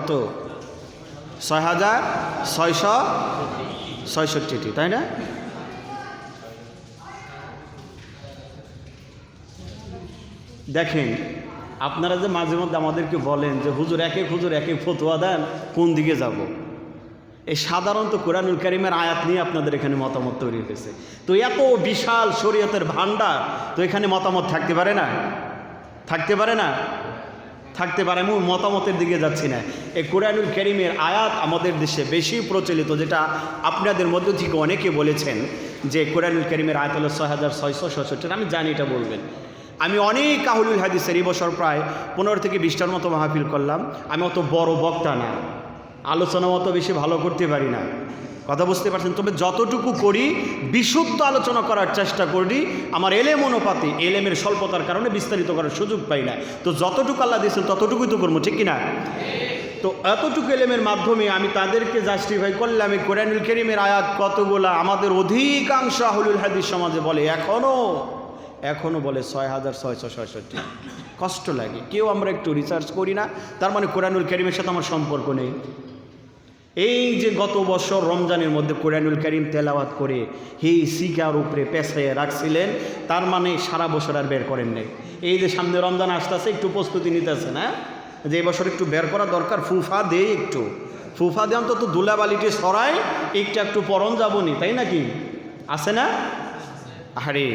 কত? 6,666টি, তাই না? দেখেন, আপনারা যে মাঝে মধ্যে আমাদেরকে বলেন যে হুজুর এক এক ফতোয়া দেন, কোন দিকে যাব? এই সাধারণত কোরআনুল কারীমের আয়াত নিয়ে আপনাদের এখানে মতামত তৈরি হয়েছে। তো এত বিশাল শরীয়তের ভান্ডার, তো এখানে মতামত থাকতে পারে না? থাকতে পারে না? থাকতে পারে। আমি মতামতের দিকে যাচ্ছি না। এই কোরআনুল কারীমের আয়াত আমাদের দেশে বেশি প্রচলিত, যেটা আপনাদের মধ্য থেকে অনেকে বলেছেন যে কোরআনুল কারীমের আয়াত হলো 6,666। আমি জানি এটা বলবেন। আমি অনেক আহলুল হাদিসের এই বছর প্রায় 15 থেকে 20টার মতো মাহফিল করলাম। আমি অত বড় বক্তা না, আলোচনা অত বেশি ভালো করতে পারি না, কথা বুঝতে পারছেন? তবে যতটুকু করি বিশুদ্ধ আলোচনা করার চেষ্টা করি। আমার এলেম অনুপাতে, এলেমের স্বল্পতার কারণে বিস্তারিত করার সুযোগ পাই না। তো যতটুকু আল্লাহ দিয়েছেন ততটুকুই তো করবো, ঠিক কিনা? তো এতটুকু এলেমের মাধ্যমে আমি তাদেরকে জাস্টিফাই করলাম এই কোরআনুল কারীমের আয়াত কতগুলা আমাদের অধিকাংশ আহলুল হাদিস সমাজে বলে, এখনও বলে 6,666। কষ্ট লাগে। কেউ আমরা একটু রিসার্চ করি না, তার মানে কোরআনুল কারীমের সাথে আমার সম্পর্ক নেই। এই যে গত বছর রমজানের মধ্যে কোরআনুল কারীম তেলাওয়াত করে এই শিকার উপরে পেছাইয়ে রাখছিলেন, তার মানে সারা বছর আর বের করেন নাই। এই যে সামনে রমজান আসতেছে, একটু প্রস্তুতি নিতেছে না, যে এই বছর একটু বের করা দরকার। ফুফা দেয়, একটু ফুফা দিয়ে অন্তত ধুলাবালিটি সরাই, একটু পরন যাবনি, তাই নাকি? আছে না? আরে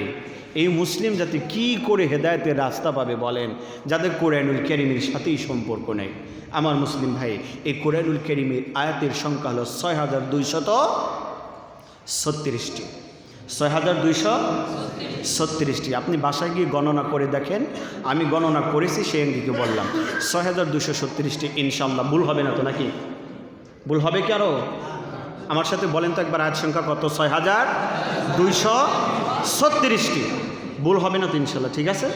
এই মুসলিম জাতি কি করে হেদায়েতের রাস্তা পাবে বলেন, যাদের কোরআনুল কারীমের সাথেই সম্পর্ক নেই? আমার মুসলিম ভাই, এই কোরআনুল কারীমের আয়াতের সংখ্যা হলো 6,236টি। 6,236টি। আপনি বাসায় গিয়ে গণনা করে দেখেন, আমি গণনা করেছি, সেই অঙ্গিকে বললাম 6,236টি। ইনশাল্লাহ ভুল হবে না তো নাকি? ভুল হবে কি আরও? আমার সাথে বলেন তো একবার, আয়াত সংখ্যা কত? 6,236টি। ভুল হবে না তো ইনশাল্লাহ? ঠিক আছে,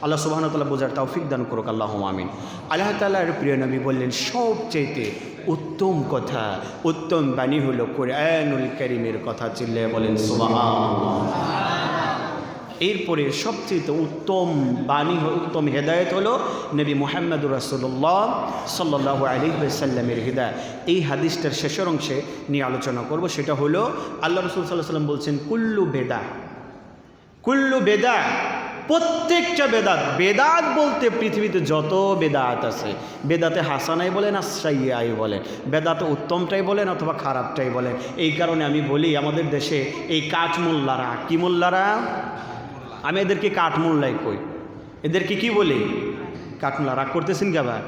আল্লাহ সুবহানাহু ওয়া তাআলা বোঝার তৌফিক দান করুক, আল্লাহুম্মা আমিন। আল্লাহ তাআলার প্রিয় নবী বললেন, সবচেয়ে উত্তম কথা, উত্তম বাণী হলো কোরআনুল কারীমের কথা। চিল্লায়ে বলেন সুবহানাল্লাহ। এরপরে সবচেয়ে উত্তম বাণী, উত্তম হেদায়েত হলো নবী মুহাম্মদুর রাসূলুল্লাহ সাল্লাল্লাহু আলাইহি ওয়াসাল্লামের হিদায়াত। এই হাদিসটার শেষের অংশে নিয়ে আলোচনা করব। সেটা হলো আল্লাহ রাসূল সাল্লাল্লাহু আলাইহি ওয়াসাল্লাম বলছেন, কুল্লু বেদা, প্রত্যেকটা বেদাত। বেদাত বলতে পৃথিবীতে যত বেদাত আছে, বেদাতে হাসানাই বলেন আর সাইয়্যাই বলেন, বেদাতে উত্তমটাই বলেন অথবা খারাপটাই বলেন। এই কারণে আমি বলি, আমাদের দেশে এই কাঠমোল্লারা, কি মোল্লারা? আমি এদেরকে কাঠমোল্লাই কই। এদেরকে কি বলি? কাঠমোল্লা। রাগ করতেছেন কি আবার?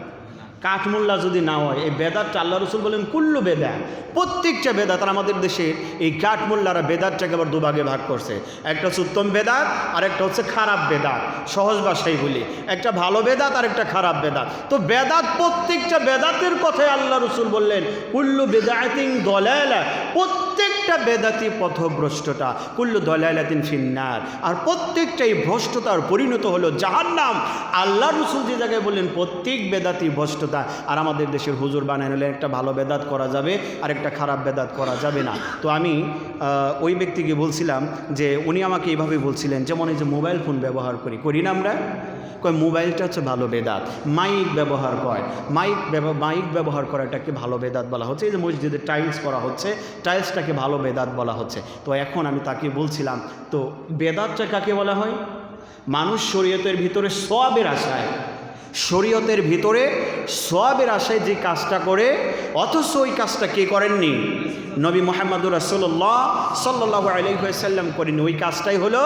কাঠমোল্লা যদি না হয়, এই বেদাতটা আল্লাহ রাসূল বলেন কুল্লু বেদা, প্রত্যেকটা বেদাত। আর আমাদের দেশে এই কাঠমোল্লারা বেদাতটাকে আবার দুভাগে ভাগ করছে। একটা হচ্ছে উত্তম বেদাত, আর একটা হচ্ছে খারাপ বেদাত। সহজ ভাষায় বলি, একটা ভালো বেদাত আর একটা খারাপ বেদাত। তো বেদাত, প্রত্যেকটা বেদাতের কথাই আল্লাহ রাসূল বললেন কুল্লু বেদাতিন দলালা, প্রত্যেকটা বেদাতি পথভ্রষ্টতা, কুল্লু দলালাতিন ফিন্নার, আর প্রত্যেকটাই ভ্রষ্টতার পরিণত হলো জাহান্নাম। আল্লাহ রাসূল যে জায়গায় বললেন প্রত্যেক বেদাতি ভ্রষ্টতা, আর আমাদের দেশের হুজুর বানায় নিলেন একটা ভালো বেদাত করা যাবে আর একটা খারাপ বেদাত করা যাবে না। তো আমি ওই ব্যক্তিকে বলছিলাম যে উনি আমাকে এইভাবে বলছিলেন, যেমন এই যে মোবাইল ফোন ব্যবহার করি না আমরা, কয় মোবাইলটা হচ্ছে ভালো বেদাত। মাইক ব্যবহার করে, মাইক ব্যবহার করাটাকে ভালো বেদাত বলা হচ্ছে। এই যে মসজিদে টাইলস করা হচ্ছে, টাইলসটাকে ভালো বেদাত বলা হচ্ছে। তো এখন আমি তাকে বলছিলাম, তো বেদাতটা কাকে বলা হয়? মানুষ শরীয়তের ভিতরে সওয়াবের আশায়, শরীয়তের ভিতরে সওয়াবের আশায় যে কাজটা করে, অথচ ওই কাজটা কে করেননি? নবী মুহাম্মদুর রাসূলুল্লাহ সাল্লাল্লাহু আলাইহি ওয়াসাল্লাম করেন। ওই কাজটাই হলো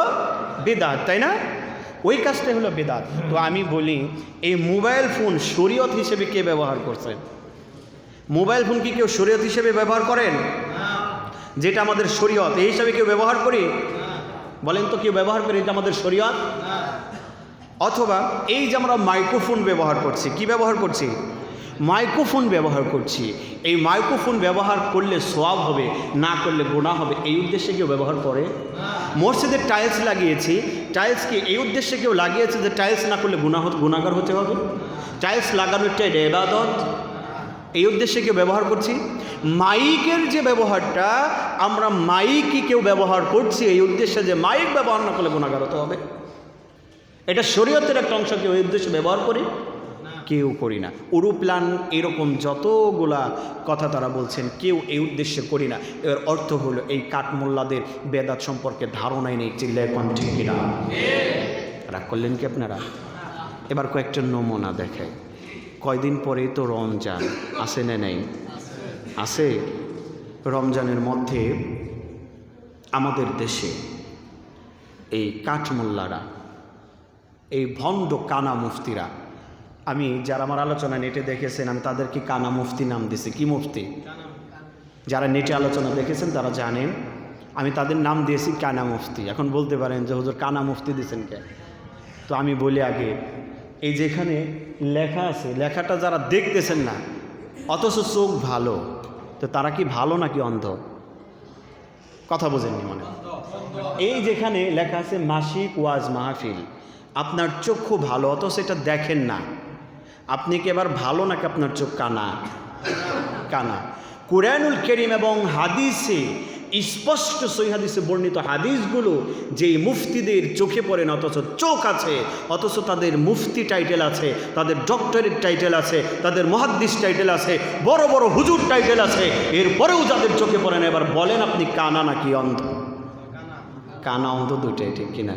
বিদআত, তাই না? ওই কাজটাই হলো বিদআত। তো আমি বলি, এই মোবাইল ফোন শরীয়ত হিসেবে কে ব্যবহার করছে? মোবাইল ফোন কি কেউ শরীয়ত হিসেবে ব্যবহার করেন? যেটা আমাদের শরীয়ত, এই হিসাবে কেউ ব্যবহার করি? বলেন তো, কেউ ব্যবহার করি এটা আমাদের শরীয়ত? অথবা এই যে আমরা মাইক্রোফোন ব্যবহার করছি, কি ব্যবহার করছি? মাইক্রোফোন ব্যবহার করছি। এই মাইক্রোফোন ব্যবহার করলে সওয়াব হবে, না করলে গুনাহ হবে, এই উদ্দেশ্যে কেউ ব্যবহার করে? মসজিদে টাইলস লাগিয়েছি, টাইলস কি এই উদ্দেশ্যে কেউ লাগিয়েছে যে টাইলস না করলে গুনাহগার হতে হবে? টাইলস লাগানোর একটা ইবাদত, এই উদ্দেশ্যে কেউ ব্যবহার করছি। মাইকের যে ব্যবহারটা, আমরা মাইকই কেউ ব্যবহার করছি এই উদ্দেশ্যে যে মাইক ব্যবহার না করলে গুনাহগার হতে হবে, এটা শরীয়তের একটা অংশ। কেউ এই উদ্দেশ্যে ব্যবহার করি? কেউ করি না। উরুপ্লান এরকম যতগুলা কথা তারা বলছেন, কেউ এই উদ্দেশ্যে করি না। এর অর্থ হলো এই কাঠমোল্লাদের বেদাত সম্পর্কে ধারণাই নেই। চিল্লায় কোন ঠিক কিনা? রাগ করলেন কি আপনারা? এবার কয়েকটা নমুনা দেখায়। কয়দিন পরেই তো রমজান, আছে না নেই? আছে। রমজানের মধ্যে আমাদের দেশে এই কাঠমোল্লারা, এই ভণ্ড কানা মুফতিরা, আমি যারা আমার আলোচনা নেটে দেখেছেন আমি তাদেরকে কানা মুফতি নাম দিয়েছি। কি মুফতি? যারা নেটে আলোচনা দেখেছেন তারা জানেন আমি তাদের নাম দিয়েছি কানা মুফতি। এখন বলতে পারেন যে হুজুর কানা মুফতি দিয়েছেন কে? তো আমি বলি আগে, এই যেখানে লেখা আছে, লেখাটা যারা দেখতেছেন না অথচ চোখ ভালো, তো তারা কি ভালো নাকি অন্ধ? কথা বোঝেননি মনে? এই যেখানে লেখা আছে মাসিক ওয়াজ মাহফিল, আপনার চক্ষু ভালো অথচ এটা দেখেন না, আপনি কি এবার ভালো নাকি আপনার চোখ কানা? কানা। কুরআনুল কারীম এবং হাদিসে স্পষ্ট সহিহ হাদিসে বর্ণিত হাদিসগুলো যেই মুফতিদের চোখে পড়ে না অথচ চোখ আছে, অথচ তাদের মুফতি টাইটেল আছে, তাদের ডক্টরেট টাইটেল আছে, তাদের মুহাদ্দিস টাইটেল আছে, বড় বড় হুজুর টাইটেল আছে, এরপরেও যাদের চোখে পড়ে না, এবার বলেন আপনি কানা নাকি অন্ধ? কানা অন্ধ দুটোই, ঠিক কিনা?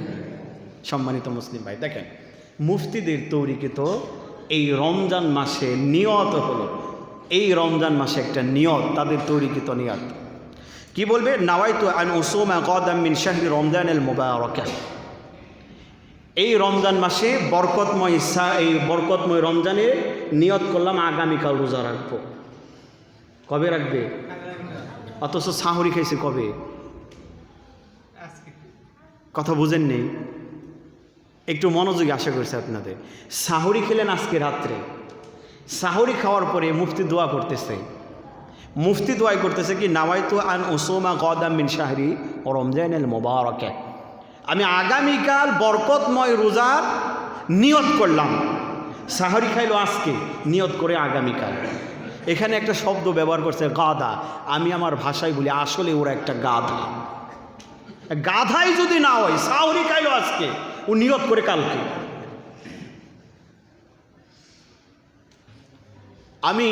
সম্মানিত মুসলিম ভাই, দেখেন মুফতিদের তৌরিকৃত এই রমজান মাসে নিয়ত হলো, এই রমজান মাসে একটা নিয়ত, তাদের তৌরিকৃত নিয়ত কি বলবে? নাওয়াইতু আন উসুমা গাদাম মিন শাহরি রমজানিল মুবারাকা। এই রমজান মাসে এই বরকতময় রমজানে নিয়ত করলাম আগামীকাল রোজা রাখবো। কবে রাখবে? অথচ সাহরি খাইছে কবে? কথা বুঝেন নেই? একটু মনোযোগী আশা করছি আপনাদের। সাহরি খেলেন আজকে রাত্রে, সাহরি খাওয়ার পরে মুফতি দোয়া করতেছে, মুফতি দোয়াই করতেছে কি? নাওয়াইতু আন উসুমা গাদাম মিন শাহরি রমজানিল মুবারাকা, আমি আগামীকাল বরকতময় রোজার নিয়ত করলাম। সাহরি খাইলো আজকে, নিয়ত করে আগামীকাল। এখানে একটা শব্দ ব্যবহার করছে গাদা, আমি আমার ভাষায় বলি আসলে ওরা একটা গাধা। গাধাই যদি না হয়, সাহরি খাইলো আজকে, ও নিয়ত করে কালকে। আমি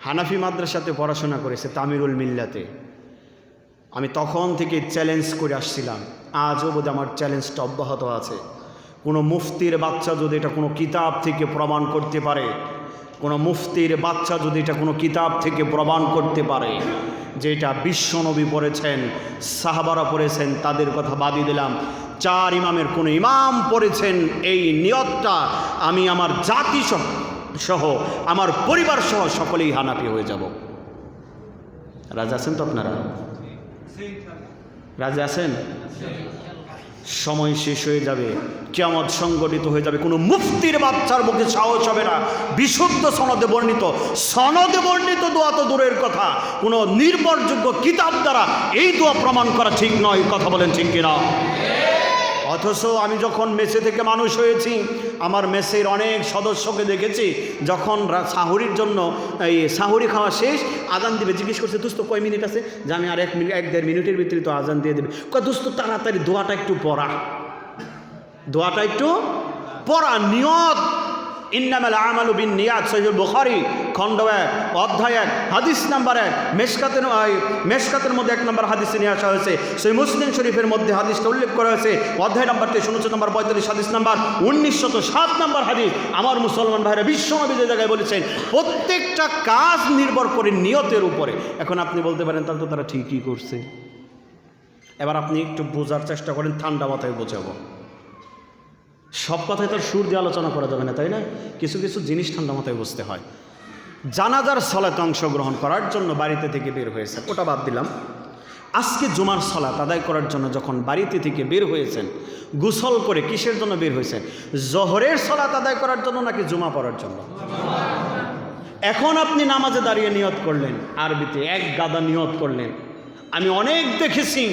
হানাফি মাদ্রাসাতে পড়াশোনা করেছি, তামিরুল মিল্লাতে। আমি তখন থেকে চ্যালেঞ্জ করে আসছিলাম, আজও বোধহয় আমার চ্যালেঞ্জটা অব্যাহত আছে। কোনো মুফতির বাচ্চা যদি এটা কোনো কিতাব থেকে প্রমাণ করতে পারে, কোনো মুফতির বাচ্চা যদি এটা কোনো কিতাব থেকে প্রমাণ করতে পারে যে এটা বিশ্বনবী পড়েছেন, সাহাবারা পড়েছেন, তাদের কথা বাদই দিলাম, 4 ইমামের কোনো ইমাম পড়েছেন, এই নিয়তটা আমি আমার জাতি সহ আমার পরিবার সহ সকলেই হানাফি হয়ে যাব। রাজি আছেন তো আপনারা? রাজি আছেন? সময় শেষ হয়ে যাবে, কিয়ামত সংগঠিত হয়ে যাবে, কোনো মুফতির বাচ্চার মুখে সাহস হবে না বিশুদ্ধ সনদে বর্ণিত দোয়া তো দূরের কথা, কোনো নির্ভরযোগ্য কিতাব দ্বারা এই দোয়া প্রমাণ করা ঠিক নয়। কথা বলেন ঠিক কিনা? অথচ আমি যখন মেসে থেকে মানুষ হয়েছি, আমার মেসের অনেক সদস্যকে দেখেছি, যখন সাহুরির জন্য এই সাহুরি খাওয়া শেষ, আজান দিবে, জিজ্ঞেস করছে দোস্ত কয় মিনিট আছে? যে আমি আর 1-1.5 মিনিটের ভিতরে তো আজান দিয়ে দেবে। কয় দোস্ত তাড়াতাড়ি দোয়াটা একটু পড়া, নিয়ত। ইন্নামাল আমালু বিন্নিয়াত, সহিহ বুখারী খণ্ড 1 অধ্যায় 1 হাদিস নাম্বার 1, মেশকাতের মধ্যে 1 নম্বর হাদিসে নিয়ে আসা হয়েছে। সহিহ মুসলিম শরীফের মধ্যে হাদিসটা উল্লেখ করা হয়েছে, অধ্যায় নাম্বার 63 নম্বর 45 হাদিস নাম্বার 1907 নম্বর হাদিস। আমার মুসলমান ভাইরা, বিশ্বনবী যে জায়গায় বলেছেন প্রত্যেকটা কাজ নির্ভর করে নিয়তের উপরে। এখন আপনি বলতে পারেন তাহলে তো তারা ঠিকই করছে। এবার আপনি একটু বোঝার চেষ্টা করেন, ঠান্ডা মাথায় বোঝাবো। সব কথায় তার সুর দিয়ে আলোচনা করা যাবে না, তাই না? কিছু কিছু জিনিস ঠান্ডা মাথায় বুঝতে হয়। জানাজার সালাতে অংশগ্রহণ করার জন্য বাড়িতে থেকে বের হয়েছে, ওটা বাদ দিলাম। আজকে জুমার সালাত আদায় করার জন্য যখন বাড়িতে থেকে বের হয়েছেন, গোসল করে কিসের জন্য বের হয়েছেন? জোহরের সালাত আদায় করার জন্য নাকি জুমা পড়ার জন্য? এখন আপনি নামাজে দাঁড়িয়ে নিয়ত করলেন, আরবিতে 1 গাদা নিয়ত করলেন। আমি অনেক দেখেছি,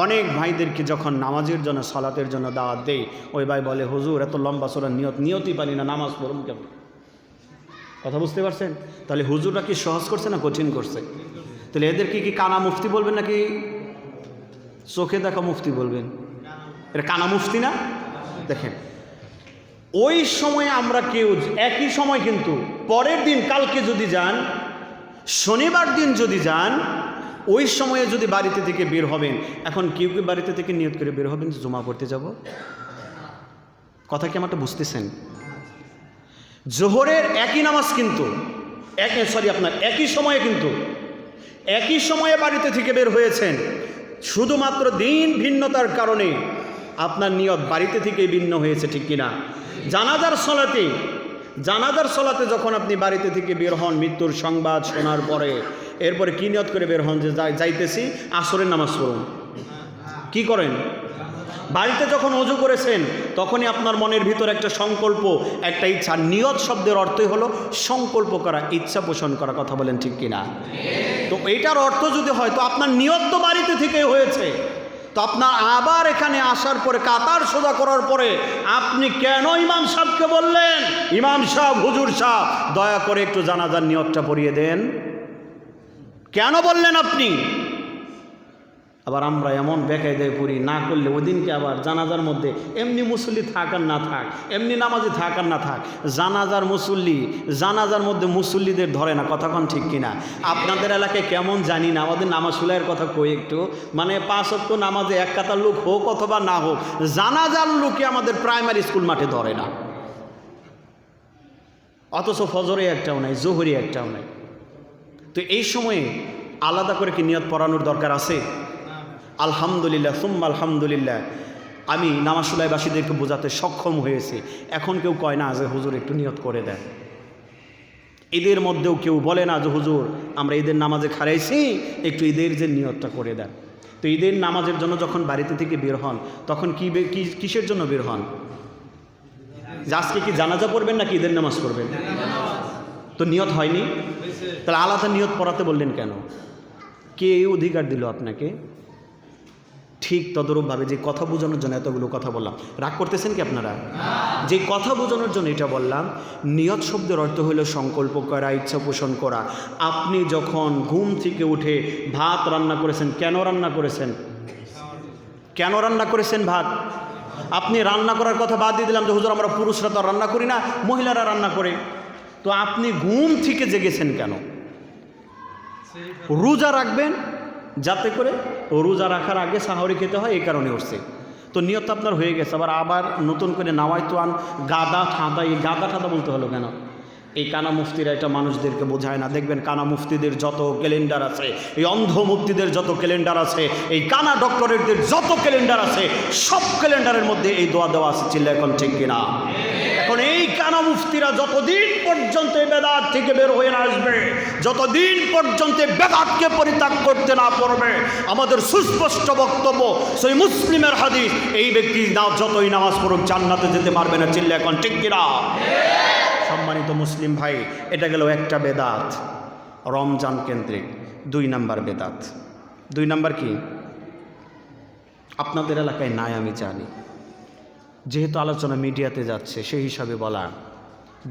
অনেক ভাইদেরকে যখন নামাজের জন্য সালাতের জন্য দাওয়াত দেই, ওই ভাই বলে হুজুর এত লম্বা সোরা নিয়তই পারি না, নামাজ পড়ুন কেমন? কথা বুঝতে পারছেন? তাহলে হুজুররা কি সহজ করছে না কঠিন করছে? তাহলে এদেরকে কি কানা মুফতি বলবেন নাকি চোখে দেখা মুফতি বলবেন? এটা কানা মুফতি না? দেখেন ওই সময়ে আমরা কেউ একই সময় কিন্তু পরের দিন কালকে যদি যান, শনিবার দিন যদি যান, ওই সময়ে যদি বাড়িতে থেকে বের হবেন, এখন কেউ কেউ বাড়িতে থেকে নিয়ত করে বের হবেন যে জুমা পড়তে যাব। কথা কি আমারটা বুঝতেছেন? জোহরের একই নামাজ কিন্তু একই সময়ে কিন্তু একই সময়ে বাড়িতে থেকে বের হয়েছেন, শুধুমাত্র দিন ভিন্নতার কারণে আপনার নিয়ত বাড়িতে থেকেই ভিন্ন হয়েছে, ঠিক কিনা? জানাজার সলাতে যখন আপনি বাড়িতে থেকে বের হন মৃত্যুর সংবাদ শোনার পরে, এরপরে কি নিয়ত করে বের হন যে যাইতেছি আসরের নামাজ পড়ুন, কি করেন? বাড়িতে যখন ওযু করেছেন তখনই আপনার মনের ভিতর একটা সংকল্প, একটা ইচ্ছা। নিয়ত শব্দের অর্থই হলো সংকল্প করা, ইচ্ছা পোষণ করা। কথা বলেন ঠিক কিনা? তো এইটার অর্থ যদি হয় তো আপনার নিয়ত তো বাড়িতে থেকেই হয়েছে, তো আপনার আবার এখানে আসার পরে কাতার সোজা করার পরে আপনি কেন ইমাম সাহেবকে বললেন, ইমাম সাহেব, হুজুর সাহেব, দয়া করে একটু জানাজার নিয়তটা পড়িয়ে দেন? কেন বললেন আপনি? আবার আমরা এমন বেকায়দায় পড়ি, না করলে ওই দিনকে আবার জানাজার মধ্যে এমনি মুসল্লি থাক আর না থাক, এমনি নামাজি থাক আর না থাক, জানাজার মধ্যে মুসল্লিদের ধরে না। কথাক্ষণ ঠিক কিনা? আপনাদের এলাকায় কেমন জানি না, আমাদের নামাজ সুলাইয়ের কথা কই একটু, মানে 5 ওয়াক্ত নামাজে এক কাতার লোক হোক অথবা না হোক, জানাজার লোকে আমাদের প্রাইমারি স্কুল মাঠে ধরে না। অথচ ফজরে একটাও নাই, জোহরি একটাও নাই। তো এই সময়ে আলাদা করে কি নিয়ত পড়ানোর দরকার আছে? আলহামদুলিল্লাহ, সুম্মা আলহামদুলিল্লাহ, আমি নামাজ সুলাইবাসীদেরকে বোঝাতে সক্ষম হয়েছি। এখন কেউ কয় না যে হুজুর একটু নিয়ত করে দেন। ঈদের মধ্যেও কেউ বলে না যে হুজুর আমরা ঈদের নামাজে খারাইছি, একটু ঈদের যে নিয়তটা করে দেন। তো ঈদের নামাজের জন্য যখন বাড়িতে থেকে বের হন তখন কিসের জন্য বের হন? যে আজকে কি জানাজা পড়বেন নাকি ঈদের নামাজ পড়বেন? তো নিয়ত হয়নি, তাহলে আলাদা নিয়ত পড়াতে বললেন কেন? কে এই অধিকার দিল আপনাকে? ঠিক তদরূপভাবে যে কথা বোঝানোর জন্য এতগুলো কথা বললাম, রাগ করতেছেন কি আপনারা? যে কথা বোঝানোর জন্য এটা বললাম, নিয়ত শব্দের অর্থ হলো সংকল্প করা, ইচ্ছা পোষণ করা। আপনি যখন ঘুম থেকে উঠে ভাত রান্না করেছেন, কেন রান্না করেছেন? ভাত? আপনি রান্না করার কথা বাদ দিয়ে দিলাম যে হুজুর আমরা পুরুষরা তো রান্না করি না, মহিলারা রান্না করে। তো আপনি ঘুম থেকে জেগেছেন কেন? রোজা রাখবেন, যাতে করে রোজা রাখার আগে সাহরি খেতে হয়, এই কারণে উঠছে। তো নিয়ত আপনার হয়ে গেছে, আবার নতুন করে নাওয়াইতো আন গাদা ঠাঁদা। এই গাদা ঠাঁদা বলতে হলো কেন? এই কানা মুফতিরা এটা মানুষদেরকে বোঝায় না। দেখবেন কানা মুফতিদের যত ক্যালেন্ডার আছে, এই অন্ধ মুফতিদের যত ক্যালেন্ডার আছে, এই কানা ডক্টরেটদের যত ক্যালেন্ডার আছে, সব ক্যালেন্ডারের মধ্যে এই দোয়া দেওয়া আছে। চিল্লা এখন ঠিক কিনা? এখন এই কানা মুফতিরা যতদিন পর্যন্ত বেদাত থেকে বের হয়ে না আসবে, যতদিন পর্যন্ত বেদাতকে পরিত্যাগ করতে না পারবে, আমাদের সুস্পষ্ট বক্তব্য, সহিহ মুসলিমের হাদিস, এই ব্যক্তি যতই নামাজ পড়ুক জান্নাতে যেতে পারবে না। চিল্লা এখন ঠিক কিনা? সম্মানিত মুসলিম ভাই, এটা গেল একটা বেদাত, রমজান কেন্দ্রিক। 2 নাম্বার বেদাত। 2 নাম্বার কি? আপনাদের এলাকায় নাই আমি জানি, যেহেতু আলোচনা মিডিয়াতে যাচ্ছে সেই হিসাবে বলা।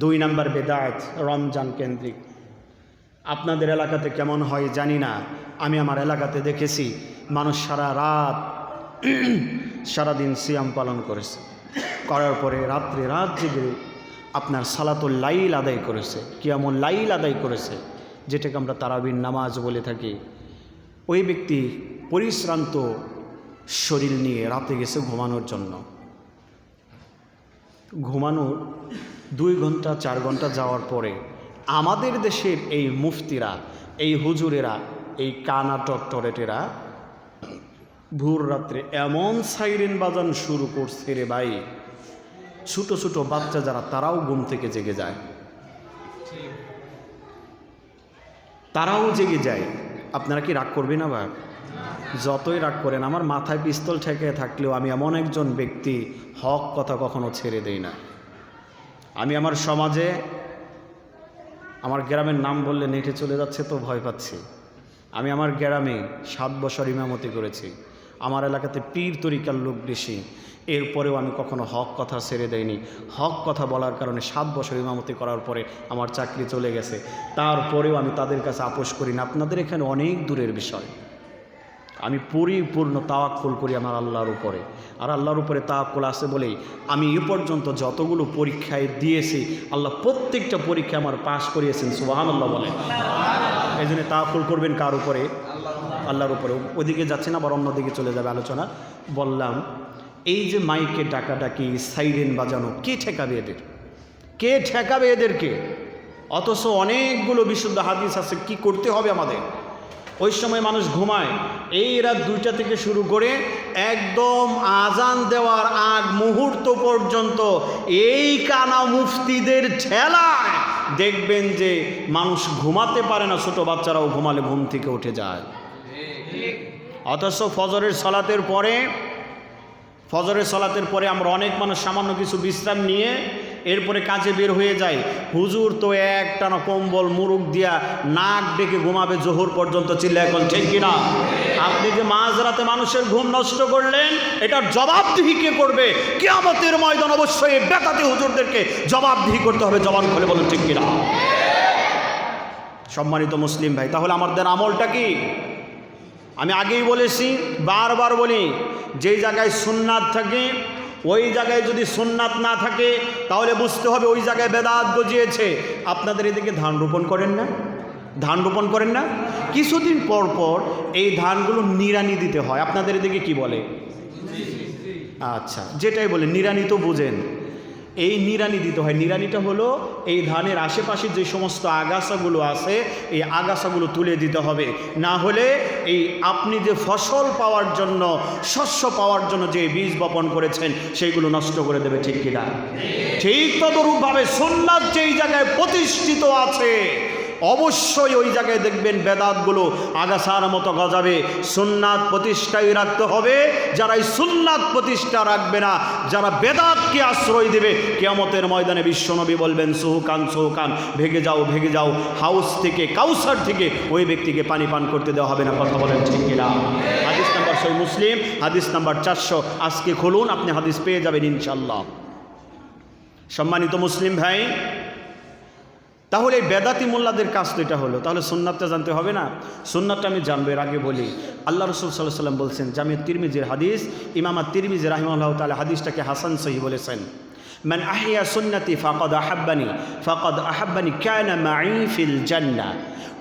2 নাম্বার বেদাত রমজান কেন্দ্রিক। আপনাদের এলাকাতে কেমন হয় জানি না, আমি আমার এলাকাতে দেখেছি মানুষ সারাদিন সিয়াম পালন করেছে, করার পরে রাত জেগে আপনার সালাতুল লাইল আদায় করেছে, কিয়ামুল লাইল আদায় করেছে, যেটাকে আমরা তারাবির নামাজ বলে থাকি। ওই ব্যক্তি পরিশ্রান্ত শরীর নিয়ে রাতে গেছে ঘুমানোর জন্য। ঘুমানোর 2 ঘন্টা 4 ঘন্টা যাওয়ার পরে আমাদের দেশের এই মুফতিরা, এই হুজুরেরা, এই কানা ডক্টরেটেরা ভোর রাত্রে এমন সাইরেন বাজান শুরু করছে রে ভাই, ছোটো ছোটো বাচ্চা যারা তারাও ঘুম থেকে জেগে যায়, তারাও জেগে যায়। আপনারা কি রাগ করবেন? আবার যতই রাগ করেন, আমার মাথায় পিস্তল ঠেকে থাকলেও আমি এমন একজন ব্যক্তি, হক কথা কখনো ছেড়ে দেই না। আমি আমার সমাজে, আমার গ্রামের নাম বললে নেটে চলে যাচ্ছে তো ভয় পাচ্ছি। আমি আমার গ্রামে 7 বছর ইমামতি করেছি। আমার এলাকাতে পীর তরিকার লোক বেশি, এরপরেও আমি কখনো হক কথা ছেড়ে দেইনি। হক কথা বলার কারণে 7 বছর ইমামতি করার পরে আমার চাকরি চলে গেছে, তারপরেও আমি তাদের কাছে আপোষ করি না। আপনাদের এখানে অনেক দূরের বিষয়, আমি পরিপূর্ণ তাওয়াক্কুল করি আমার আল্লাহর উপরে, আর আল্লাহর উপরে তাওয়াক্কুল আছে বলেই আমি এ পর্যন্ত যতগুলো পরীক্ষায় দিয়েছি আল্লাহ প্রত্যেকটা পরীক্ষা আমার পাশ করিয়েছেন। সুবহানাল্লাহ বলে। এই জন্য তাওয়াক্কুল করবেন কার উপরে? আল্লাহর উপরে। ওইদিকে যাচ্ছে না, আবার অন্যদিকে চলে যাবে আলোচনা। বললাম এই যে মাইকে ডাকাডাকি, সাইরেন বাজানো, কে ঠেকাবে এদের? কে ঠেকাবে এদেরকে? অথচ অনেকগুলো বিশুদ্ধ হাদিস আছে কি করতে হবে আমাদের। ওই সময় মানুষ ঘুমায়, এই রাত 2টা থেকে শুরু করে একদম আজান দেওয়ার আগ মুহূর্ত পর্যন্ত এই কানা মুফতিদের ঠেলায় দেখবেন যে মানুষ ঘুমাতে পারে না, ছোট বাচ্চারাও ঘুমালে ঘুম থেকে উঠে যায়। অথচ ফজরের সালাতের পরে আমরা অনেক মানুষ সামান্য কিছু বিশ্রাম নিয়ে এরপরে কাজে বের হয়ে যায়। হুজুর তো একটানা কম্বল মুরুখ দিয়া নাক ডেকে ঘুমাবে জোহর পর্যন্ত, চিল্লা এখন ঠিক কিনা? আপনি যে মাঝরাতে মানুষের ঘুম নষ্ট করলেন, এটার জবাবদিহি কে করবে? কিয়ামতের ময়দান অবশ্যই বেতাতি হুজুরদেরকে জবাবদিহি করতে হবে। জবান খুলে বলুন ঠিক কিনা? সম্মানিত মুসলিম ভাই, তাহলে আমাদের আমলটা কি? আমি আগেই বলেছি, বারবার বলি, যেই জায়গায় সুন্নাত থাকে ওই জায়গায় যদি সুন্নাত না থাকে তাহলে বুঝতে হবে ওই জায়গায় বেদাত গজিয়েছে। আপনাদের এদিকে ধান রোপণ করেন না? কিছুদিন পর পর এই ধানগুলো নিড়ানি দিতে হয়। আপনাদের এদিকে কি বলে? আচ্ছা, যেটাই বলে নিড়ানি তো বুঝেন। এই নিড়ানি দিতে হয়। নিড়ানিটা হলো এই ধানের আশেপাশে যে সমস্ত আগাছাগুলো আছে এই আগাছাগুলো তুলে দিতে হবে। না হলে এই আপনি যে ফসল পাওয়ার জন্য, শস্য পাওয়ার জন্য যে বীজ বপন করেছেন সেইগুলো নষ্ট করে দেবে। ঠিক কিনা? ঠিক তদরূপভাবে সুন্নাত যেই জায়গায় প্রতিষ্ঠিত আছে অবশ্যই ওই জায়গায় দেখবেন বেদাতগুলো আগাছার মতো গজাবে। সুন্নাত প্রতিষ্ঠায় রাখতে হবে। যারা এই সুন্নাত প্রতিষ্ঠা রাখবে না, যারা বেদাতকে আশ্রয় দেবে, কিয়ামতের ময়দানে বিশ্বনবী বলবেন সুহুকান সুহুকান, ভেগে যাও, হাউস থেকে, কাউসার থেকে ওই ব্যক্তিকে পানি পান করতে দেওয়া হবে না। কথা বলেন ঠিক কিনা? হাদিস নাম্বার সহিহ মুসলিম, হাদিস নাম্বার 400। আজকে খুলুন, আপনি হাদিস পেয়ে যাবেন ইনশাআল্লাহ। সম্মানিত মুসলিম ভাই, তাহলে এই বেদাতি মোল্লাদের কাজ তো এটা হলো। তাহলে সুন্নাতটা জানতে হবে না? সুন্নাতটা আমি জানবো এর আগে বলি, আল্লাহ রাসূল সাল্লাল্লাহু আলাইহি ওয়াসাল্লাম বলছেন, জামি তিরমিজির হাদিস, ইমাম তিরমিজি রাহিমাহুল্লাহু তাআলা হাদিসটাকে হাসান সহিহ বলেছেন, মান আহইয়া সুন্নতি ফাকাদ আহাব্বানি কানা মাই ফিল জান্নাহ।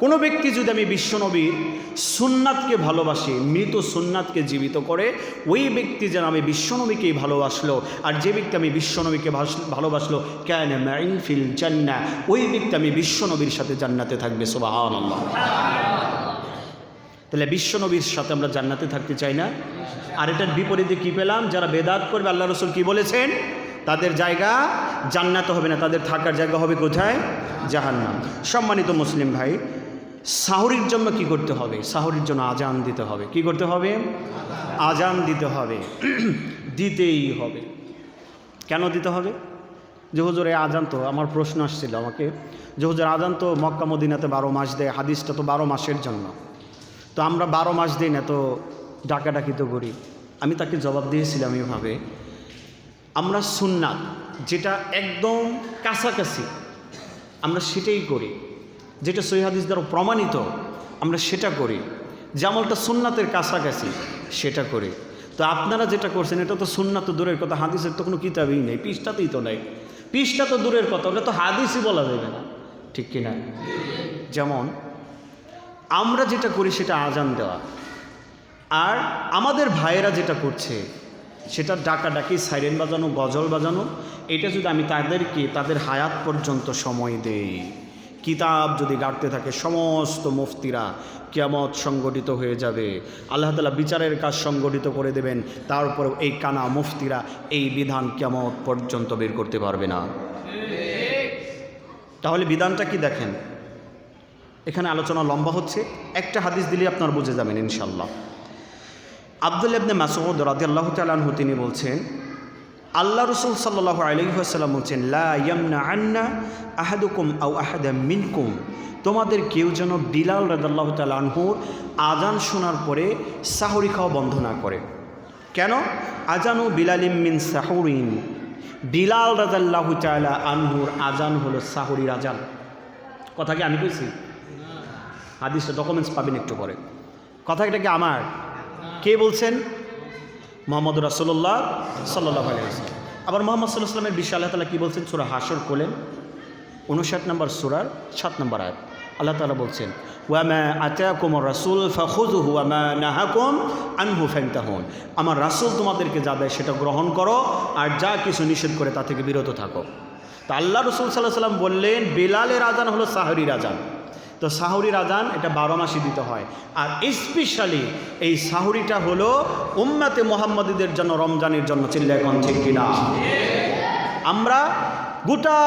কোনো ব্যক্তি যদি আমি বিশ্বনবীর সুন্নাতকে ভালোবাসি, মৃত সুন্নাতকে জীবিত করে, ওই ব্যক্তি যেন আমি বিশ্বনবীকেই ভালোবাসলো। আর যে ব্যক্তি আমি বিশ্বনবীকে ভালোবাসলো, কানা মাই ফিল জান্নাহ, ওই ব্যক্তি আমি বিশ্বনবীর সাথে জান্নাতে থাকবে। সুবহানাল্লাহ। তাহলে বিশ্বনবীর সাথে আমরা জান্নাতে থাকতে চাই না? আর এটার বিপরীতে কি পেলাম? যারা বেদাত করবে, আল্লাহ রাসূল কি বলেছেন? তাদের জায়গা জান্নাতে হবে না, তাদের থাকার জায়গা হবে কোথায়? জাহান্নাম। সম্মানিত মুসলিম ভাই, সাহরির জন্য কি করতে হবে? সাহরির জন্য আজান দিতে হবে। কি করতে হবে? আজান দিতে হবে। দিতেই হবে। কেন দিতে হবে? যে হুজুর এই আজান তো, আমার প্রশ্ন আসছিল আমাকে যে হুজুর আজান তো মক্কা মদিনাতে 12 মাস দেয়, হাদিসটা তো 12 মাসের জন্য, তো আমরা 12 মাস দিই না, তো ডাকাডাকি তো করি। আমি তাকে জবাব দিয়েছিলাম এভাবে, আমরা সুন্নাত যেটা একদম কাছাকাছি আমরা সেটাই করি, যেটা সহিহ হাদিস দ্বারা প্রমাণিত আমরা সেটা করি, যে আমলটা সুন্নাতের কাছাকাছি সেটা করি। তো আপনারা যেটা করছেন এটা তো সুন্নাত তো দূরের কথা, হাদিসের তো কোনো কিতাবই নেই, পৃষ্ঠাতেই তো নেই। পৃষ্ঠা তো দূরের কথা, ওটা তো হাদিসই বলা যাবে না, ঠিক কিনা? যেমন আমরা যেটা করি সেটা আজান দেওয়া, আর আমাদের ভাইয়েরা যেটা করছে সেটা ডাকাডাকি, সাইরেন বাজানো, গজল বাজানো, এটা যদি আমি তাদেরকে তাদের হায়াত পর্যন্ত সময় দেই, কিতাব যদি গাড়তে থাকে, সমস্ত মুফতিরা কিয়ামত সংগঠিত হয়ে যাবে, আল্লাহ তাআলা বিচারের কাজ সংগঠিত করে দেবেন। তারপরেও এই কানা মুফতিরা এই বিধান কিয়ামত পর্যন্ত বের করতে পারবে না। তাহলে বিধানটা কি দেখেন, এখানে আলোচনা লম্বা হচ্ছে, একটা হাদিস দিলে আপনারা বুঝে যাবেন ইনশাল্লাহ। আব্দুল্লাহ ইবনে মাসউদ রাদিয়াল্লাহু তাআলা আনহু তিনি বলছেন, আল্লাহ রাসূল সাল্লাল্লাহু আলাইহি ওয়াসাল্লাম বলছেন, লা ইয়ামনাআন্না আহাদুকুম আও আহাদাম মিনকুম, তোমাদের কেউ যেন বিলাল রাদিয়াল্লাহু তাআলা আনহুর আজান শোনার পরে সাহরি খাওয়া বন্ধ না করে। কেন? আজানু বিলালিম মিন সাহুরিন, বিলাল রাদিয়াল্লাহু তাআলা আনহুর আজান হলো সাহরির আজান। কথা কি আমি কইছি? হাদিসটা ডকুমেন্টস পাবেন একটু পরে। কথা এটা কি আমার? কে বলছেন? মোহাম্মদ রাসূলুল্লাহ সাল্লাল্লাহু আলাইহি ওয়াসাল্লাম। আবার মোহাম্মদ সাল্লাল্লাহু আলাইহি ওয়াসাল্লামের বিষয়ে আল্লাহ তাআলা কী বলছেন? সূরা হাশর খোলেন, 59 নম্বর সূরার 7 নম্বর আয়াত। আল্লাহ তাআলা বলছেন, ওয়ামা আতাকুমুর রাসূল ফাখুযুহু ওয়ামা নাহাকুম আনহু ফান্তাহুন। আমার রাসূল তোমাদেরকে যা দেয় সেটা গ্রহণ করো, আর যা কিছু নিষেধ করে তা থেকে বিরত থাকো। তো আল্লাহ রাসূল সাল্লাল্লাহু আলাইহি ওয়াসাল্লাম বললেন, বেলালের আজান হলো সাহরির আজান। তো সাহরির আজান এটা 12 মাসে দিতে হয়, আর স্পেশালি এই সাহরিটা হলো উম্মতে মুহাম্মাদীদের জন্য, রমজানের জন্য। চিল্লায় কোন ঠিক কিনা? আমরা গোটা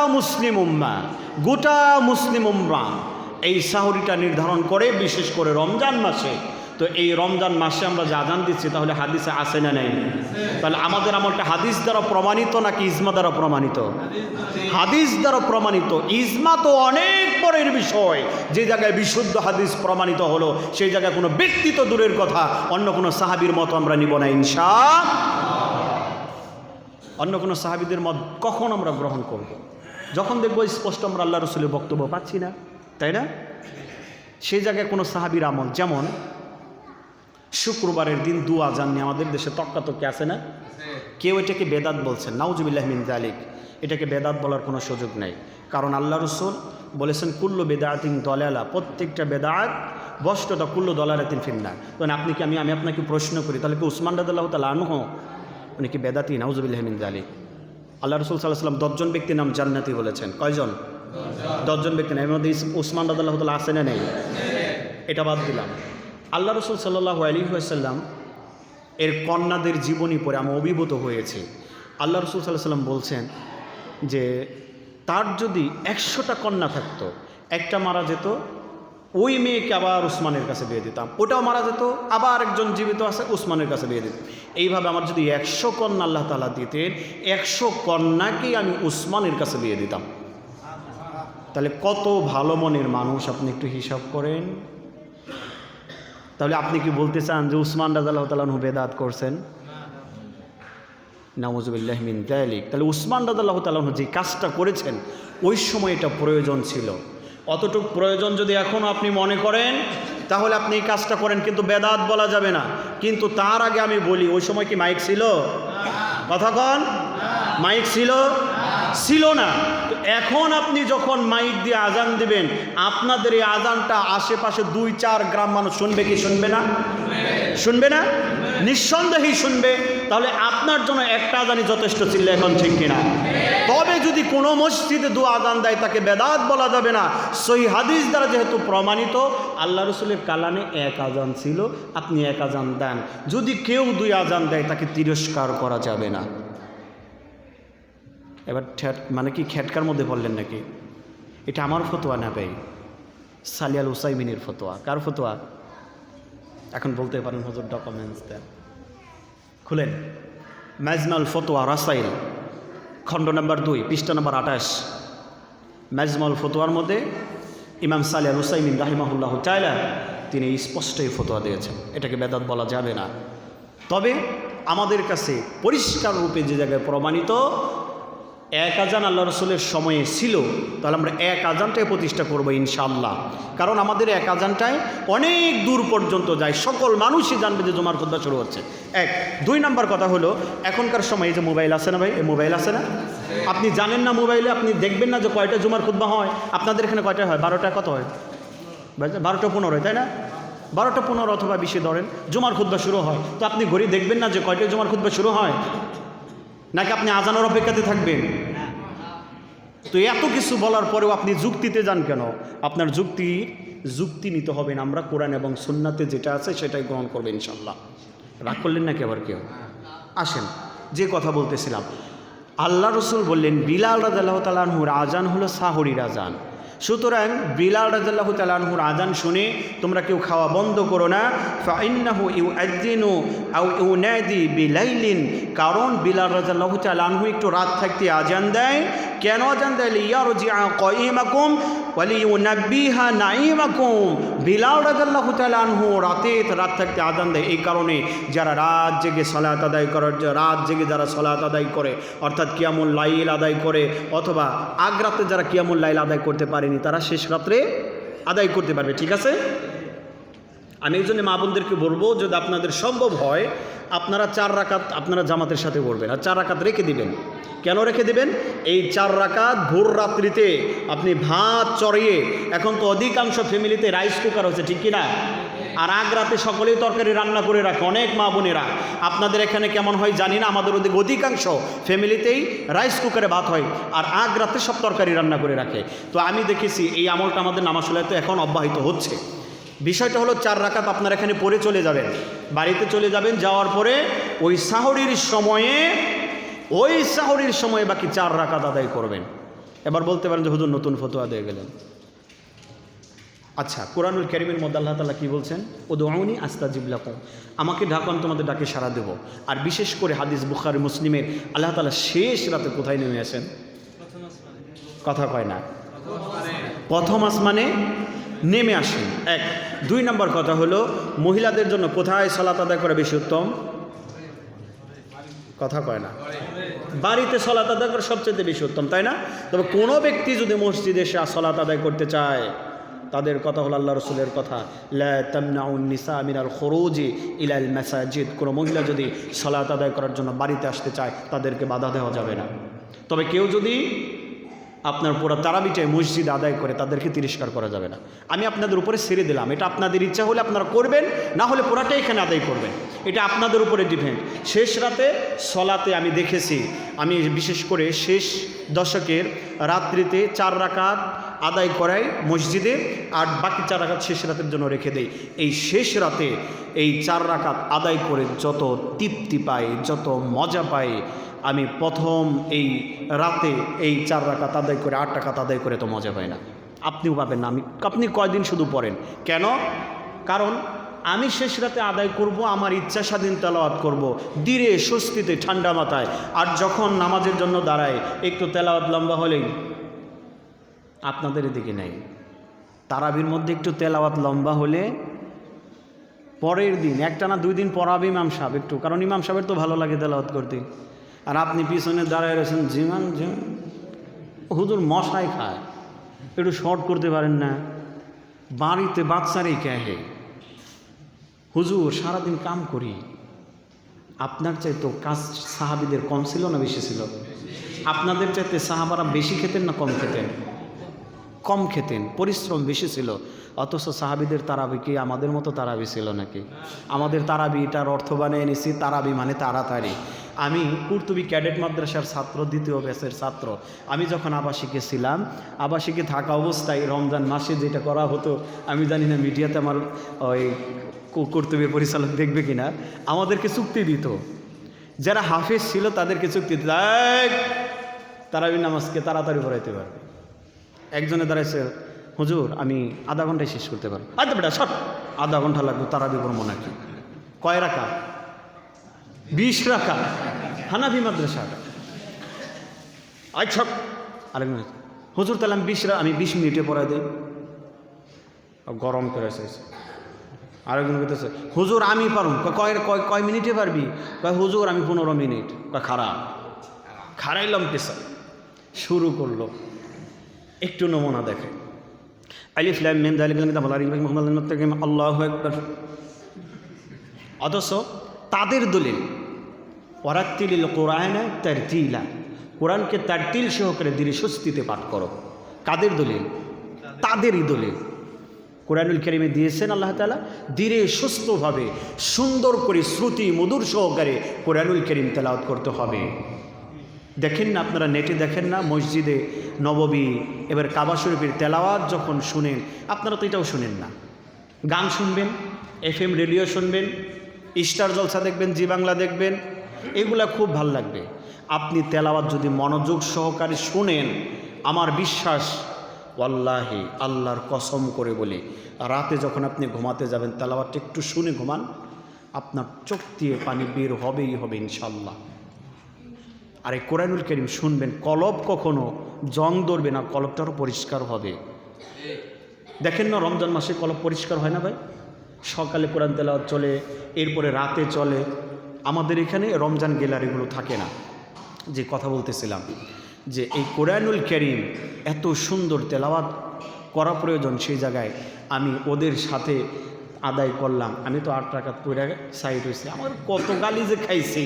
মুসলিম উম্মাহ এই সাহরিটা নির্ধারণ করে, বিশেষ করে রমজান মাসে। তো এই রমজান মাসে আমরা যে আজান দিচ্ছি, তাহলে হাদিসে আসে না নেই? তাহলে আমাদের আমলটা হাদিস দ্বারা প্রমাণিত নাকি ইজমা দ্বারা প্রমাণিত? হাদিস দ্বারা প্রমাণিত। ইজমা তো অনেক পরের বিষয়। যে জায়গায় বিশুদ্ধ হাদিস প্রমাণিত হলো, সেই জায়গায় কোনো ব্যক্তি তো দূরের কথা, অন্য কোনো সাহাবীর মত আমরা নিব না ইনশাআল্লাহ। অন্য কোনো সাহাবীদের মত কখন আমরা গ্রহণ করব? যখন দেখব স্পষ্ট আমরা আল্লাহ রাসূলের বক্তব্য পাচ্ছি না, তাই না? সেই জায়গায় কোনো সাহাবীর আমল, যেমন শুক্রবারের দিন দু আজান নিয়ে আমাদের দেশে তক্কাতক্কি আছে না? কেউ এটাকে বেদাত বলছেন, নাউজুবিল্লাহ মিন যালিক। এটাকে বেদাত বলার কোনো সুযোগ নেই, কারণ আল্লাহ রাসূল বলেছেন কুল্লু বিদআতিন দালালা, প্রত্যেকটা বেদাত ভ্রষ্টতা, কুল্লু দালালাতিন ফিন্নার। তো আপনি কি আমি আপনাকে প্রশ্ন করি, তাহলে কি উসমান রাদিয়াল্লাহু তাআলা আনহু উনি কি বেদাতি? নাউজুবিল্লাহ মিন যালিক। আল্লাহ রাসূল সাল্লাল্লাহু আলাইহি ওয়াসাল্লাম 10 জন ব্যক্তির নাম জান্নাতি বলেছেন। কয়জন? 10 জন ব্যক্তি। এর মধ্যে উসমান রাদিয়াল্লাহু তাআলা আছে না নেই? এটা বাদ দিলাম। আল্লাহ রাসূল সাল্লাল্লাহু আলাইহি ওয়াসাল্লাম এর কন্যাদের জীবনী পড়ে আমি অভিভূত হয়েছি। আল্লাহ রাসূল সাল্লাল্লাহু আলাইহি ওয়াসাল্লাম বলছেন যে তার যদি 100টা কন্যা থাকতো, একটা মারা যেত, ওই মেয়েকে আবার উসমানের কাছে বিয়ে দিতাম, ওটাও মারা যেত, আবার একজন জীবিত আছে, উসমানের কাছে বিয়ে দিতাম। এইভাবে আমার যদি 100 কন্যা আল্লাহ তাআলা দিতেন, 100 কন্যাকেই আমি উসমানের কাছে বিয়ে দিতাম। তাহলে কত ভালো মনের মানুষ, আপনি একটু হিসাব করেন। তাহলে আপনি কি বলতে চান যে উসমান রাদিয়াল্লাহু তাআলা আনহু বেদাত করছেন? নাউজুবিল্লাহি মিন যালিক। তাহলে উসমান রাদিয়াল্লাহু তাআলা আনহু যে কাজটা করেছেন, ওই সময় এটা প্রয়োজন ছিল। অতটুকু প্রয়োজন যদি এখনও আপনি মনে করেন, তাহলে আপনি এই কাজটা করেন, কিন্তু বেদাত বলা যাবে না। কিন্তু তার আগে আমি বলি, ওই সময় কি মাইক ছিল? কথা কন, মাইক ছিল? ছিল না। তো এখন আপনি যখন মাইক দিয়ে আজান দিবেন, আপনাদের এই আজানটা আশেপাশে 2-4 গ্রাম মানুষ শুনবে কি শুনবে না? শুনবে না? নিঃসন্দেহেই শুনবে। তাহলে আপনার জন্য একটা আজানই যথেষ্ট ছিল, এখন ঠিক কিনা? তবে যদি কোনো মসজিদে 2 আজান দেয়, তাকে বেদাত বলা যাবে না। সহিহ হাদিস দ্বারা যেহেতু প্রমাণিত, আল্লাহ রাসূলের কালামে 1 আজান ছিল, আপনি 1 আজান দেন। যদি কেউ 2 আজান দেয়, তাকে তিরস্কার করা যাবে না। এবার মানে কি খেটকার মধ্যে বললেন নাকি? এটা আমার ফতোয়া না ভাই, সালিহ আল উসাইমিনের ফতোয়া। কার ফতোয়া? এখন বলতে পারেন হুজুর ডকুমেন্টস দেন। খুলেন মাজমাউল ফতোয়া রাসাইল, খণ্ড নম্বর 2, পৃষ্ঠা নম্বর 28। মাজমাউল ফতোয়ার মধ্যে ইমাম সালিহ আল উসাইমিন রাহিমাহুল্লাহু তাআলা তিনি স্পষ্টই ফতোয়া দিয়েছেন, এটাকে বেদাত বলা যাবে না। তবে আমাদের কাছে পরিষ্কার রূপে যে জায়গায় প্রমাণিত 1 আজান আল্লাহ রসুলের সময়ে ছিল, তাহলে আমরা 1 আজানটাই প্রতিষ্ঠা করবো ইনশাআল্লাহ। কারণ আমাদের 1 আজানটায় অনেক দূর পর্যন্ত যায়, সকল মানুষই জানবে যে জুমার খুতবা শুরু হচ্ছে। 1। 2 নম্বর কথা হলো, এখনকার সময় এই যে মোবাইল আছে না ভাই, এই মোবাইল আছে না? আপনি জানেন না মোবাইলে আপনি দেখবেন না যে কয়টা জুমার খুতবা হয়। আপনাদের এখানে কয়টা হয়? 12টা কত হয়? 12টা 15, তাই না? 12টা 15 অথবা 20 ধরেন জুমার খুতবা শুরু হয়। তো আপনি ঘড়ি দেখবেন না যে কয়টা জুমার খুতবা শুরু হয়, নাকি আপনি আজানের অপেক্ষাতে থাকবেন? তো এত কিছু বলার পরেও আপনি যুক্তিতে যান কেন? আপনার যুক্তি নিতে হবে না। আমরা কোরআন এবং সুন্নাতে যেটা আছে সেটাই গ্রহণ করবে ইনশাল্লাহ। রাগ করলেন নাকি আবার কেউ? আসেন, যে কথা বলতেছিলাম, আল্লাহ রসুল বললেন বিলাল রাদিয়াল্লাহু তাআলা আনহুর আজান হলো সাহরির আজান। সুতরাং বিলাল রাদিয়াল্লাহু তাআলা আনহুর আজান শুনে তোমরা কেউ খাওয়া বন্ধ করো না। ফাইন্নাহু ইউআযিনু আও ইউনাদি বিলাইলিন, কারণ বিলাল রাদিয়াল্লাহু তাআলা আনহু একটু রাত থাকতে আজান দেয়। কেন আজান দেয়? লিয়ারজিআ কাইমাকুম ওয়া লিউনাব্বিহা নাঈমাকুম। বিলাল রাদিয়াল্লাহু তাআলা আনহু রাত থাকতে আজান দেয় এই কারণে, যারা রাত জেগে সালাত আদায় যারা সালাত আদায় করে, অর্থাৎ কিয়ামুল লাইল আদায় করে, অথবা আগ রাতে যারা কিয়ামুল লাইল আদায় করতে পারেনি, তারা শেষ রাত্রে আদায় করতে পারবে। ঠিক আছে? আমি এই জন্য মা বোনদেরকে বলবো, যদি আপনাদের সম্ভব হয় আপনারা 4 রাকাত আপনারা জামাতের সাথে পড়বেন, আর 4 রাকাত রেখে দিবেন। কেন রেখে দিবেন? এই 4 রাকাত ভোর রাত্রিতে আপনি ভাত চড়িয়ে, এখন তো অধিকাংশ ফ্যামিলিতে রাইস কুকার হচ্ছে, ঠিক কিনা? আর আগ রাতে সকলেই তরকারি রান্না করে রাখে, অনেক মা বোনেরা। আপনাদের এখানে কেমন হয় জানি না, আমাদের ওদিকে অধিকাংশ ফ্যামিলিতেই রাইস কুকারে ভাত হয়, আর আগ রাতে সব তরকারি রান্না করে রাখে। তো আমি দেখেছি এই আমলটা আমাদের নামাজ তো এখন অব্যাহত হচ্ছে। বিষয়টা হলো 4 রাকাত আপনারা এখানে পড়ে চলে যাবেন, বাড়িতে চলে যাবেন। যাওয়ার পরে ওই সাহরির সময়ে বাকি 4 রাকাত আদায় করবেন। এবার বলতে পারেন যে হুজুর নতুন ফতোয়া দিয়ে গেলেন। আচ্ছা, কোরআনুল কারীমের মধ্যে আল্লাহ তাআলা কি বলছেন? উদউনি আস্তাজিব লাকুম, আমাকে ডাকো আমি তোমাদের ডাকে সাড়া দেব। আর বিশেষ করে হাদিস বুখারী মুসলিমের আল্লাহ তাআলা শেষ রাতে কোথায় নেমে আসেন? কথা কয় না, প্রথম আসমানে নেমে আসেন। 1 2 নম্বর কথা হলো, মহিলাদের জন্য কোথায় সালাত আদায় করা বেশি উত্তম? কথা কয় না, বাড়িতে সালাত আদায় করা সবচেয়ে বেশি উত্তম, তাই না? তবে কোনো ব্যক্তি যদি মসজিদে এসে সালাত আদায় করতে চায়, তাদের কথা হলো আল্লাহ রসুলের কথা, লা তামনাউন নিসা মিনাল খুরুজি ইলাল মাসাজিদ। কোনো মহিলা যদি সালাত আদায় করার জন্য বাড়িতে আসতে চায়, তাদেরকে বাধা দেওয়া যাবে না। তবে কেউ যদি আপনার পুরো তারাবিটায় মসজিদ আদায় করে, তাদেরকে তিরস্কার করা যাবে না। আমি আপনাদের উপরে ছেড়ে দিলাম, এটা আপনাদের ইচ্ছা হলে আপনারা করবেন, না হলে পুরাটাই এখানে আদায় করবেন, এটা আপনাদের উপরে ডিপেন্ড। শেষ রাতে সলাতে আমি দেখেছি, আমি বিশেষ করে শেষ দশকের রাত্রিতে 4 রাকাত আদায় করাই মসজিদে, আর বাকি 4 রাকাত শেষ রাতের জন্য রেখে দেই। এই শেষ রাতে এই 4 রাকাত আদায় করে যত তৃপ্তি পাই, যত মজা পাই, আমি প্রথম এই রাতে এই 4 রাকাত আদায় করে 8 রাকাত আদায় করে তো মজা পাই না। আপনিও পাবেন না। আপনি কয়দিন শুধু পড়েন কেন? কারণ আমি শেষ রাতে আদায় করব, আমার ইচ্ছা স্বাধীন তেলাওয়াত করব, ধীরে স্বস্তিতে ঠান্ডা মাথায়। আর যখন নামাজের জন্য দাঁড়ায়, একটু তেলাওয়াত লম্বা হলেই, আপনাদের এদিকে নেই, তারাবির মধ্যে একটু তেলাওয়াত লম্বা হলে পরের দিন, একটা না 2 দিন পড়াবে ইমাম সাহেব একটু, কারণ ইমাম সাহেবের তো ভালো লাগে তেলাওয়াত করতে, আর আপনি পিছনে দাঁড়ায় রয়েছেন জিমান হুজুর মশাই খায়, একটু শর্ট করতে পারেন না। বাড়িতে বাচ্চারই ক্যাহে, হুজুর সারাদিন কাম করি। আপনার চাইতো কাজ সাহাবিদের কম ছিল না বেশি ছিল? আপনাদের চাইতে সাহাবারা বেশি খেতেন না কম খেতেন? কম খেতেন, পরিশ্রম বেশি ছিল। অথচ সাহাবিদের তারাবি কি আমাদের মতো তারাবি ছিল নাকি? আমাদের তারাবি, এটার অর্থ বানিয়ে এনেছি তারাবি মানে তাড়াতাড়ি। আমি কুর্তুবি ক্যাডেট মাদ্রাসার ছাত্র, 2য় ব্যাচের ছাত্র। আমি যখন আবাসিকে ছিলাম, আবাসিকে থাকা অবস্থায় রমজান মাসে যেটা করা হতো, আমি জানি না মিডিয়াতে আমার ওই কর্তব্যের পরিচালক দেখবে কিনা, আমাদেরকে চুক্তি দিত, যারা হাফেজ ছিল তাদেরকে চুক্তি দিত, তারাবি নামাজকে তাড়াতাড়ি পড়াইতে পারবে। একজনে দাঁড়াইছে, হুজুর আমি আধা ঘন্টায় শেষ করতে পারবো। আচ্ছা বেটা সব আধা ঘন্টা লাগবে, তারাবি পড়বো নাকি? কয় রাকাত? 20 রাকাত। হানাফি মাদ্রাসা। আচ্ছা আরেকজন, হুজুর তাহলে আমি 20 মিনিটে পড়াই দিই। গরম করে এসেছে। আরেকজন বলতেছে, হুজুর আমি পারুম। কয় মিনিটে পারবি? কয় হুজুর আমি 15 মিনিট। কয় খারাইলাম পেশা। শুরু করলো, একটু নমুনা দেখে, আলিফ লাম মিম যালিকাল কিতাবু লা রাইবা ফীহি হুদাল লিল মুত্তাকিন, আল্লাহু আকবার। অথচ তাদের দলিল ওয়ারাত্তিলিল কোরআনা তারতিলা, কোরআনকে তারতিল সহকারে ধীরে স্বস্তিতে পাঠ করো। কাদের দলিল? তাদেরই দলিল। কোরআনুল কারীমে দিয়েছেন আল্লাহ তাআলা ধীরে সুস্থভাবে সুন্দর করে শ্রুতি মধুর সহকারে কোরআনুল কারীম তেলাওয়াত করতে হবে। দেখেন না আপনারা, নেটে দেখেন না, মসজিদে নববী এবার কাবা শরীফের তেলাওয়াত যখন শুনেন, আপনারা তো এটাও শুনেন না। গান শুনবেন, FM রেডিও শুনবেন, স্টার জলসা দেখবেন, জি বাংলা দেখবেন, এগুলা খুব ভাল লাগবে। আপনি তেলাওয়াত যদি মনোযোগ সহকারে শুনেন, আমার বিশ্বাস ওয়াল্লাহি আল্লাহর কসম করে বলি, রাতে যখন আপনি ঘুমাতে যাবেন তেলাওয়াতটা একটু শুনে ঘুমান, আপনার চোখ দিয়ে পানি বের হবেই হবে ইনশাল্লাহ। আর এই কোরআনুল কারীম শুনবেন, কলব কখনো জং ধরবে না, কলবটারও পরিষ্কার হবে। দেখেন না রমজান মাসে কলব পরিষ্কার হয় না ভাই? সকালে কোরআন তেলাওয়াত চলে, এরপরে রাতে চলে। আমাদের এখানে রমজান গ্যালারিগুলো থাকে না। যে কথা বলতেছিলাম যে এই কোরআনুল কারীম এত সুন্দর তেলাওয়াত করা প্রয়োজন, সেই জায়গায় আমি ওদের সাথে আদায় করলাম, আমি তো 8 রাকাত পড়ে সাইড হয়েছি, আমার কত গালি যে খাইছি।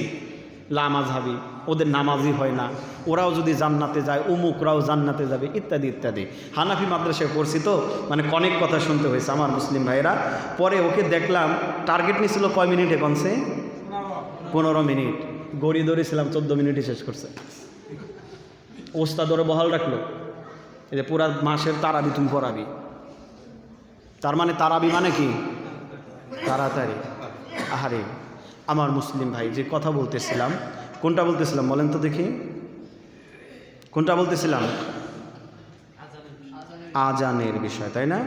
লামাজহাবি, ওদের নামাজই হয় না, ওরাও যদি জান্নাতে যায় অমুকরাও জান্নাতে যাবে, ইত্যাদি ইত্যাদি। হানাফি মাদ্রাসায় পড়ছি তো মানে অনেক কথা শুনতে হয়েছে আমার মুসলিম ভাইরা। পরে ওকে দেখলাম টার্গেট নিয়েছিল কয় মিনিটে কমছে 15 মিনিট, গড়ি ধরেছিলাম 14 মিনিটে শেষ করছে। ওস্তাদ ওরা বহাল রাখলো, এই যে পুরা মাসের তারাবি তুমি পড়াবি। তার মানে তারাবি মানে কি তাড়াতাড়ি। আহারে আমার মুসলিম ভাই, যে কথা বলতেছিলাম, কোনটা বলতেছিলাম বলেন তো দেখি, কোনটা বলতেছিলাম? আজানের বিষয়, তাই না?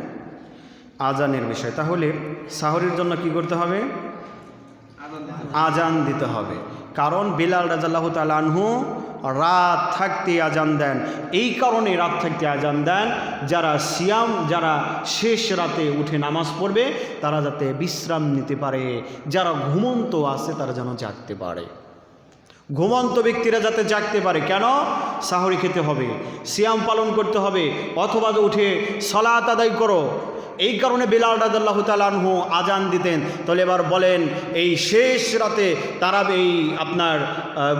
আজানের বিষয়। তাহলে সাহরের জন্য কি করতে হবে? আজান দিতে হবে। কারণ বিলাল রাদিয়াল্লাহু তাআলা আনহু রাত থাকতে আজান দেন। এই কারণে রাত থাকতে আজান দেন, যারা সিয়াম, যারা শেষ রাতে উঠে নামাজ পড়বে তারা যাতে বিশ্রাম নিতে পারে, যারা ঘুমন্ত আছে তারা যেন জাগতে পারে। ঘুমন্ত ব্যক্তিরা যাতে জাগতে পারে। কেন? সাহরি খেতে হবে, সিয়াম পালন করতে হবে, অথবা উঠে সালাত আদায় করো। এই কারণে বিলাল রাদিয়াল্লাহু তাআলা আনহু আজান দিতেন। তাহলে এবার বলেন, এই শেষ রাতে তারা এই আপনার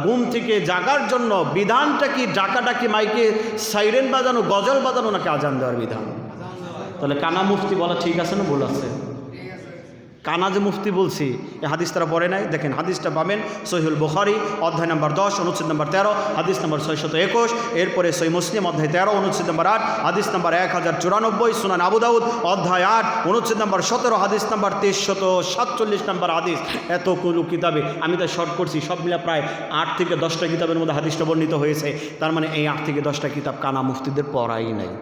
ঘুম থেকে জাগার জন্য বিধানটা কি? ডাকাটা কি? মাইকে সাইরেন বাজানো, গজল বাজানো, নাকি আজান দেওয়ার বিধান? তাহলে কানা মুফতি বলা ঠিক আছে না ভুল আছে? কানা যে মুফতি বলছি, এই হাদিস তারা পড়ে নাই। দেখেন হাদিসটা পাবেন সহিহুল বুখারী অধ্যায় নম্বর 10 অনুচ্ছেদ নম্বর 13, হাদিস নম্বর 621। এরপরে সহিহ মুসলিম অধ্যায় 13 অনুচ্ছেদ নম্বর 8, হাদিস নম্বর 1094, সুনান আবু দাউদ অধ্যায় 8 অনুচ্ছেদ নম্বর 17, হাদিস নম্বর 2347 নম্বর হাদিস। এতগুলো কিতাবে আমি তো শর্ট করছি, সব মিলে প্রায় 8 থেকে 10টা কিতাবের মধ্যে হাদিসটা বর্ণিত হয়েছে। তার মানে এই 8 থেকে 10টা কিতাব কানা মুফতিদের পড়াই নাই।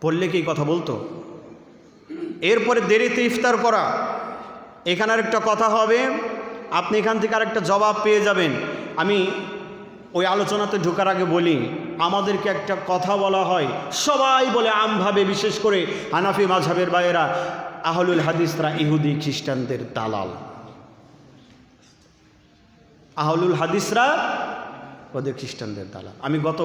পড়লে কি কথা বলতো? এরপরে দেরিতে ইফতার করা, এখানে আরেকটা কথা হবে, আপনি এখান থেকে আরেকটা জবাব পেয়ে যাবেন। আমি ওই আলোচনাতে ঢোকার আগে বলি, আমাদেরকে একটা কথা বলা হয়, সবাই বলে আমভাবে, বিশেষ করে হানাফি মাযহাবের ভাইয়েরা, আহলুল হাদিসরা ইহুদি খ্রিস্টানদের দালাল। আহলুল হাদিসরা ওদের খ্রিস্টানদের দালাল। আমি গত